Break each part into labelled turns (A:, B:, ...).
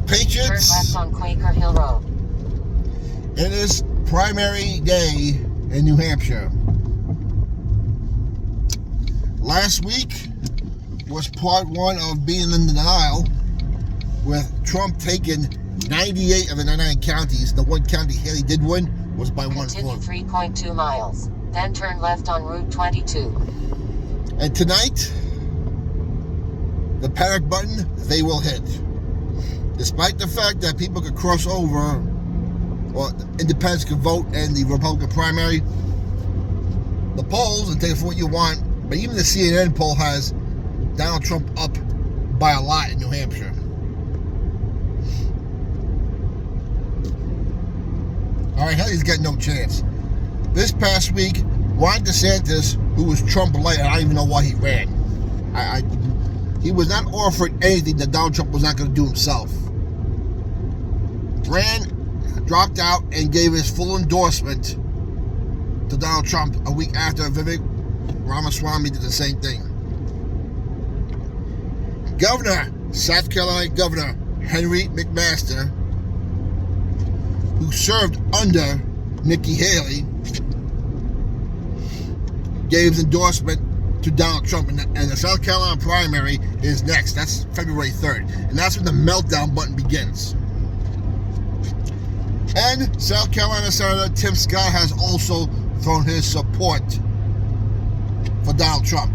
A: Patriots.
B: Turn left on Quaker Hill Road.
A: It is primary day in New Hampshire. Last week was part one of being in denial, with Trump taking 98 of the 99 counties. The one county Haley did win was by one vote.
B: Continue 3.2 miles. Then turn left on Route 22.
A: And tonight, the panic button they will hit. Despite the fact that people could cross over, or independents could vote in the Republican primary, the polls, and take it for what you want, but even the CNN poll has Donald Trump up by a lot in New Hampshire. All right, Haley's got no chance. This past week, Ron DeSantis, who was Trump light, I don't even know why he ran. He was not offered anything that Donald Trump was not going to do himself. Ran, dropped out, and gave his full endorsement to Donald Trump a week after Vivek Ramaswamy did the same thing. South Carolina Governor Henry McMaster, who served under Nikki Haley, gave his endorsement to Donald Trump, and the South Carolina primary is next. That's February 3rd, and that's when the meltdown button begins. And South Carolina Senator Tim Scott has also thrown his support for Donald Trump.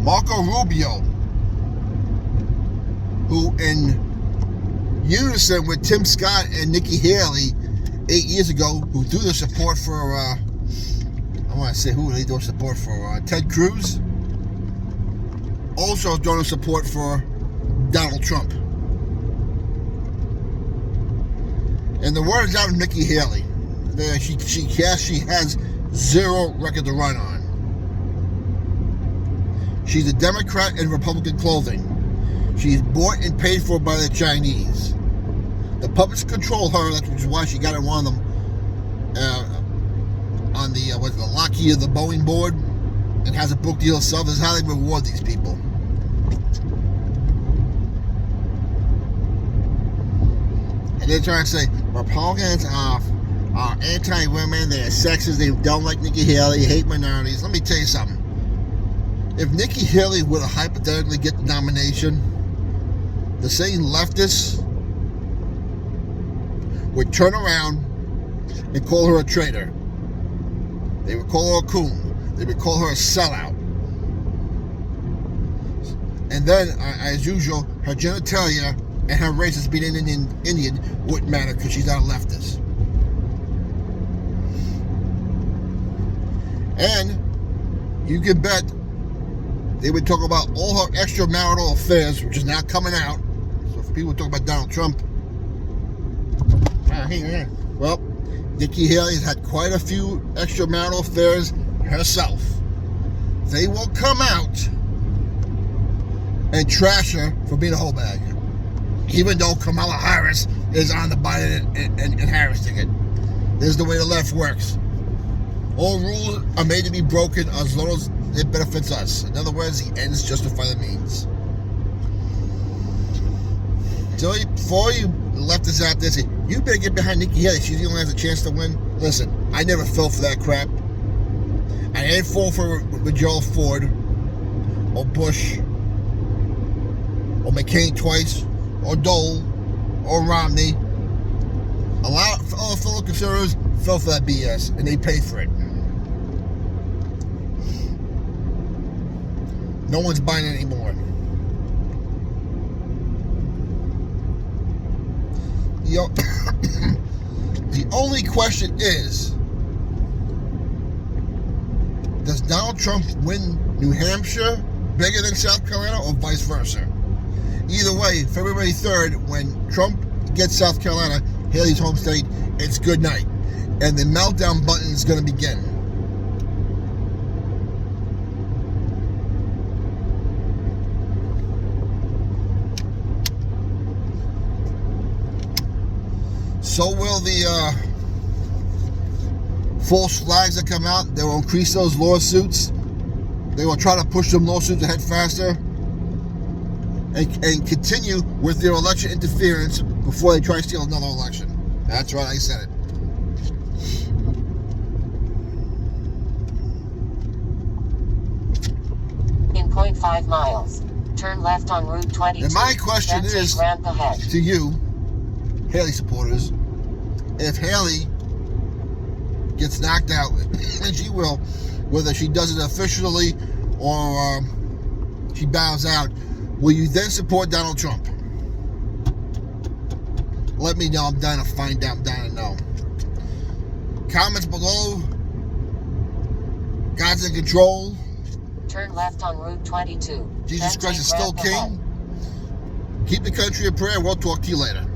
A: Marco Rubio, who in unison with Tim Scott and Nikki Haley 8 years ago, who threw their support for, I want to say who they threw support for, Ted Cruz, also throwing support for Donald Trump. And the word is out of Nikki Haley. She has zero record to run on. She's a Democrat in Republican clothing. She's bought and paid for by the Chinese. The puppets control her. That's why she got in one of them on the the Lockheed of the Boeing board, and has a book deal herself. This is how they reward these people. And they're trying to say Republicans are anti-women, they're sexist, they don't like Nikki Haley, hate minorities. Let me tell you something. If Nikki Haley were to hypothetically get the nomination, the same leftists would turn around and call her a traitor. They would call her a coon. They would call her a sellout. And then, as usual, her genitalia and her race as being an Indian wouldn't matter because she's not a leftist. And you can bet they would talk about all her extramarital affairs, which is now coming out. So if people talk about Donald Trump, well, Nikki Haley has had quite a few extramarital affairs herself. They will come out and trash her for being a hoe bag, even though Kamala Harris is on the Biden and Harris ticket. This is the way the left works. All rules are made to be broken as long as it benefits us. In other words, the ends justify the means. So before you leftists out there say, you better get behind Nikki Haley, she's the only one who has a chance to win. Listen, I never fell for that crap. I didn't fall for with Gerald Ford, or Bush, or McCain twice, or Dole, or Romney. A lot of fellow conservatives fell for that BS, and they paid for it. No one's buying it anymore. The only question is, does Donald Trump win New Hampshire bigger than South Carolina, or vice versa? Either way, February 3rd, when Trump gets South Carolina, Haley's home state, it's good night. And the meltdown button is going to begin. So will the false flags that come out. They will increase those lawsuits. They will try to push them lawsuits ahead faster. and continue with their election interference before they try to steal another election. That's right, I said it.
B: In 0.5 miles, turn left on Route 22.
A: And my question
B: then
A: is
B: take ramp ahead.
A: to you, Haley supporters, if Haley gets knocked out, and she will, whether she does it officially or she bows out, will you then support Donald Trump? Let me know. I'm dying to find out. I'm dying to know. Comments below. God's in control.
B: Turn left on Route 22.
A: Jesus
B: then
A: Christ
B: take
A: is still
B: ramp
A: king.
B: ahead.
A: Keep the country in prayer. We'll talk to you later.